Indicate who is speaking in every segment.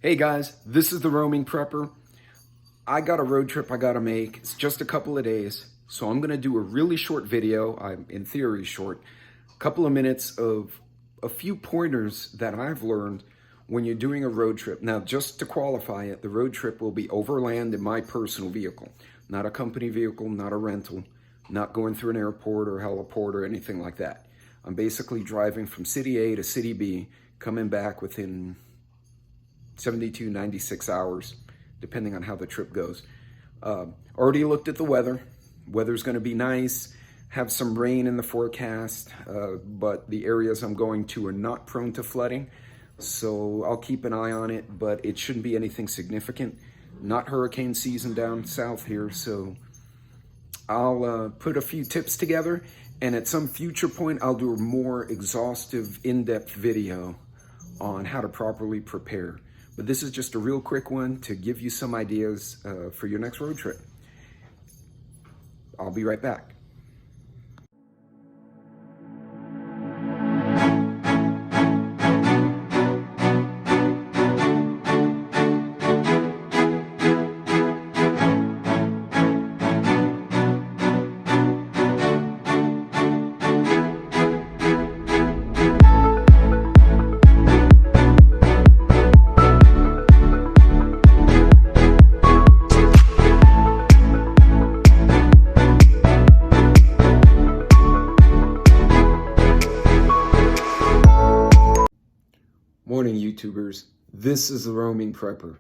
Speaker 1: Hey guys, this is the Roaming Prepper. I got a road trip I gotta make. It's just a couple of days, so I'm gonna do a really short video. I'm in theory short, a couple of minutes of a few pointers that I've learned when you're doing a road trip. Now, just to qualify it, the road trip will be overland in my personal vehicle, not a company vehicle, not a rental, not going through an airport or heliport or anything like that. I'm basically driving from city A to city B, coming back within 72, 96 hours, depending on how the trip goes. Already looked at the weather. Weather's going to be nice, have some rain in the forecast, but the areas I'm going to are not prone to flooding, so I'll keep an eye on it, but it shouldn't be anything significant. Not hurricane season down south here, so I'll put a few tips together, and at some future point, I'll do a more exhaustive, in-depth video on how to properly prepare. But this is just a real quick one to give you some ideas for your next road trip. I'll be right back. Morning, YouTubers. This is the Roaming Prepper,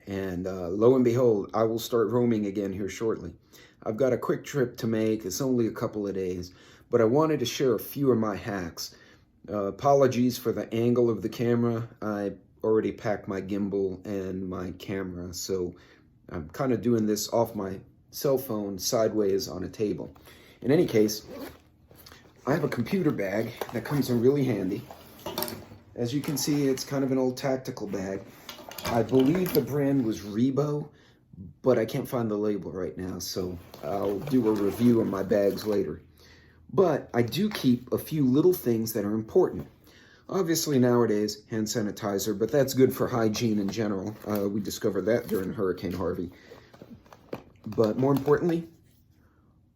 Speaker 1: and lo and behold, I will start roaming again here shortly. I've got a quick trip to make. It's only a couple of days, but I wanted to share a few of my hacks. Apologies for the angle of the camera. I already packed my gimbal and my camera, so I'm kind of doing this off my cell phone sideways on a table. In any case, I have a computer bag that comes in really handy. As you can see, it's kind of an old tactical bag. I believe the brand was Rebo, but I can't find the label right now, so I'll do a review of my bags later. But I do keep a few little things that are important. Obviously nowadays, hand sanitizer, but that's good for hygiene in general. We discovered that during Hurricane Harvey. But more importantly,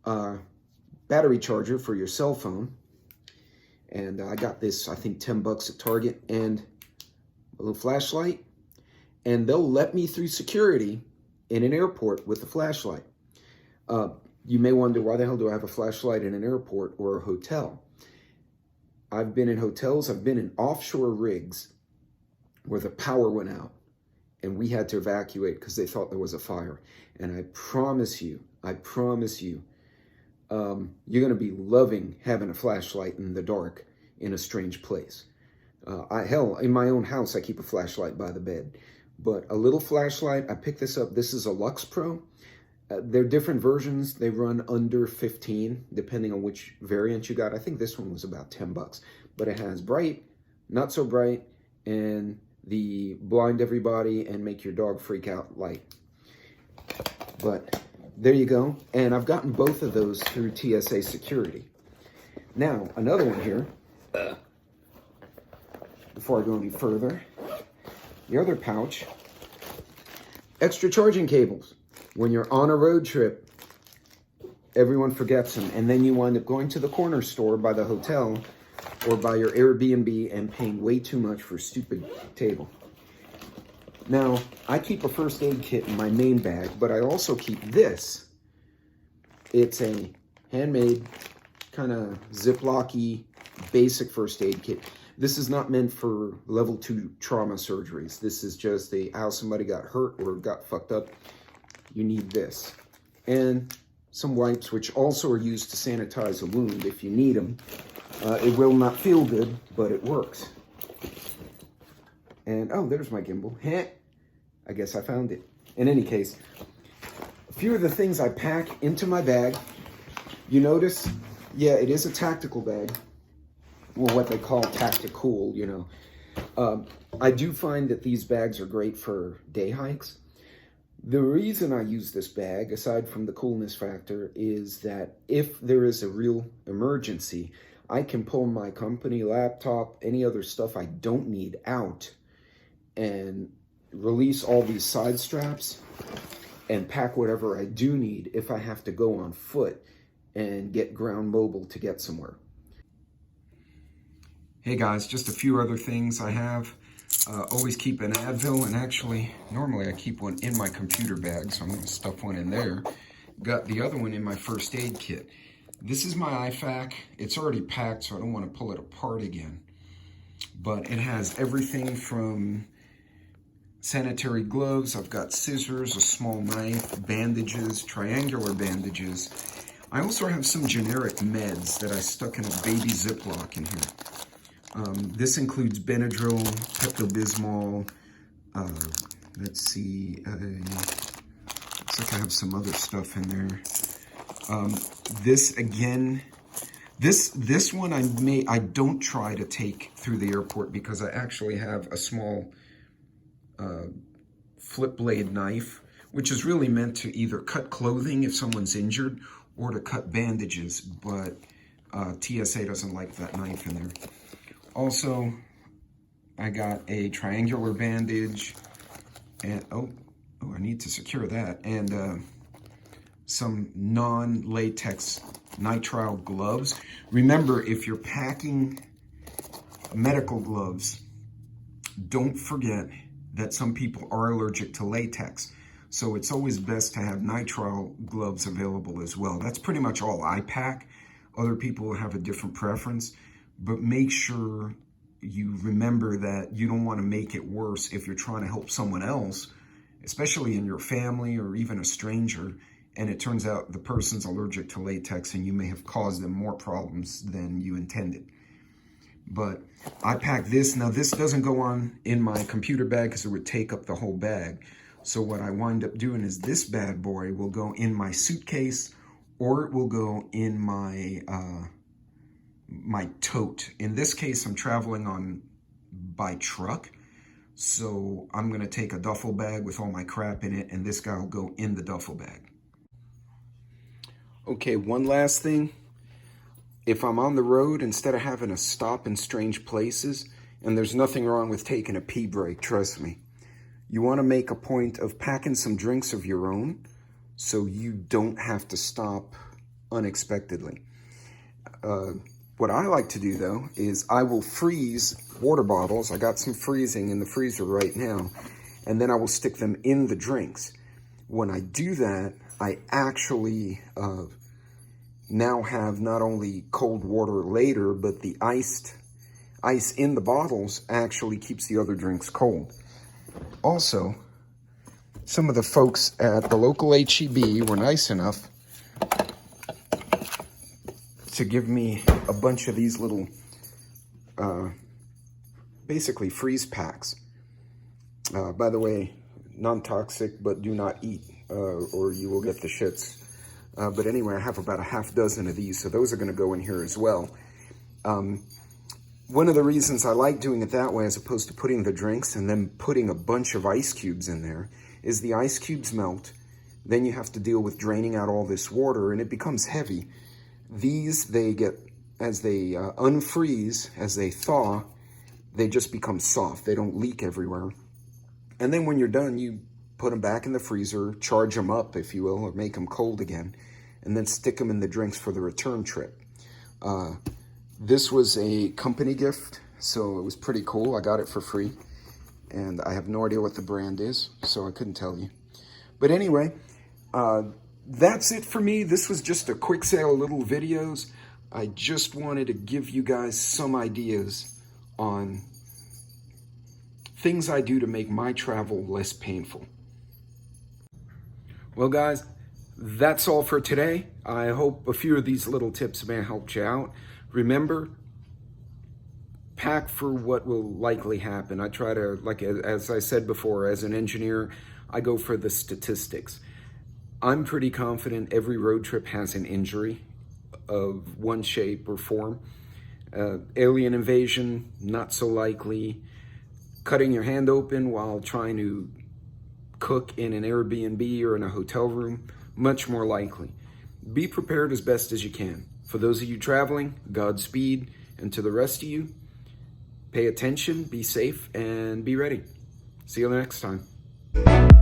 Speaker 1: battery charger for your cell phone. And I got this, I think, 10 bucks at Target, and a little flashlight. And they'll let me through security in an airport with a flashlight. You may wonder, why the hell do I have a flashlight in an airport or a hotel? I've been in hotels, I've been in offshore rigs where the power went out and we had to evacuate because they thought there was a fire. And I promise you, you're going to be loving having a flashlight in the dark in a strange place. Hell, in my own house, I keep a flashlight by the bed. But a little flashlight, I picked this up. This is a Lux Pro. They're different versions. They run under 15, depending on which variant you got. I think this one was about 10 bucks. But it has bright, not so bright, and the blind everybody and make your dog freak out light. But there you go. And I've gotten both of those through TSA security. Now, another one here, before I go any further, the other pouch, extra charging cables. When you're on a road trip, everyone forgets them. And then you wind up going to the corner store by the hotel or by your Airbnb and paying way too much for a stupid table. Now, I keep a first aid kit in my main bag, but I also keep this. It's a handmade, kind of Ziploc-y, basic first aid kit. This is not meant for level 2 trauma surgeries. This is just how somebody got hurt or got fucked up. You need this. And some wipes, which also are used to sanitize a wound if you need them. It will not feel good, but it works. And, oh, there's my gimbal. I guess I found it. In any case, a few of the things I pack into my bag. You notice, yeah, it is a tactical bag. Well, what they call tactical, you know. I do find that these bags are great for day hikes. The reason I use this bag, aside from the coolness factor, is that if there is a real emergency, I can pull my company laptop, any other stuff I don't need out, and release all these side straps and pack whatever I do need if I have to go on foot and get ground mobile to get somewhere. Hey guys, just a few other things I have. Always keep an Advil, and actually, normally I keep one in my computer bag, so I'm gonna stuff one in there. Got the other one in my first aid kit. This is my IFAK. It's already packed, so I don't wanna pull it apart again. But it has everything from sanitary gloves, I've got scissors, a small knife, bandages, triangular bandages. I also have some generic meds that I stuck in a baby Ziploc in here. This includes Benadryl, Pepto-Bismol, let's see, looks like I have some other stuff in there. This again, this one I don't try to take through the airport because I actually have a small flip blade knife, which is really meant to either cut clothing if someone's injured or to cut bandages, but TSA doesn't like that knife in there. Also, I got a triangular bandage, and oh, I need to secure that, and some non-latex nitrile gloves. Remember, if you're packing medical gloves, don't forget that some people are allergic to latex. So it's always best to have nitrile gloves available as well. That's pretty much all I pack. Other people have a different preference, but make sure you remember that you don't want to make it worse if you're trying to help someone else, especially in your family or even a stranger, and it turns out the person's allergic to latex and you may have caused them more problems than you intended. But I pack this. Now this doesn't go on in my computer bag because it would take up the whole bag. So what I wind up doing is this bad boy will go in my suitcase, or it will go in my my tote. In this case, I'm traveling by truck. So I'm gonna take a duffel bag with all my crap in it, and this guy will go in the duffel bag. Okay, one last thing. If I'm on the road, instead of having to stop in strange places, and there's nothing wrong with taking a pee break, trust me, you want to make a point of packing some drinks of your own so you don't have to stop unexpectedly. What I like to do, though, is I will freeze water bottles. I got some freezing in the freezer right now, and then I will stick them in the drinks. When I do that, I actually now have not only cold water later, but the ice in the bottles actually keeps the other drinks cold. Also, some of the folks at the local HEB were nice enough to give me a bunch of these little, basically freeze packs. By the way, non-toxic, but do not eat, or you will get the shits. But anyway, I have about a half dozen of these, so those are going to go in here as well. One of the reasons I like doing it that way as opposed to putting the drinks and then putting a bunch of ice cubes in there is the ice cubes melt. Then you have to deal with draining out all this water, and it becomes heavy. These, they get, as they unfreeze, as they thaw, they just become soft. They don't leak everywhere. And then when you're done, you put them back in the freezer, charge them up, if you will, or make them cold again, and then stick them in the drinks for the return trip. This was a company gift, so it was pretty cool. I got it for free, and I have no idea what the brand is, so I couldn't tell you. But anyway, that's it for me. This was just a quick sale of little videos. I just wanted to give you guys some ideas on things I do to make my travel less painful. Well, guys, that's all for today. I hope a few of these little tips may have helped you out. Remember, pack for what will likely happen. I try to, like, as I said before, as an engineer, I go for the statistics. I'm pretty confident every road trip has an injury of one shape or form. Alien invasion, not so likely. Cutting your hand open while trying to cook in an Airbnb or in a hotel room, much more likely. Be prepared as best as you can. For those of you traveling, Godspeed, and to the rest of you, pay attention, be safe, and be ready. See you next time.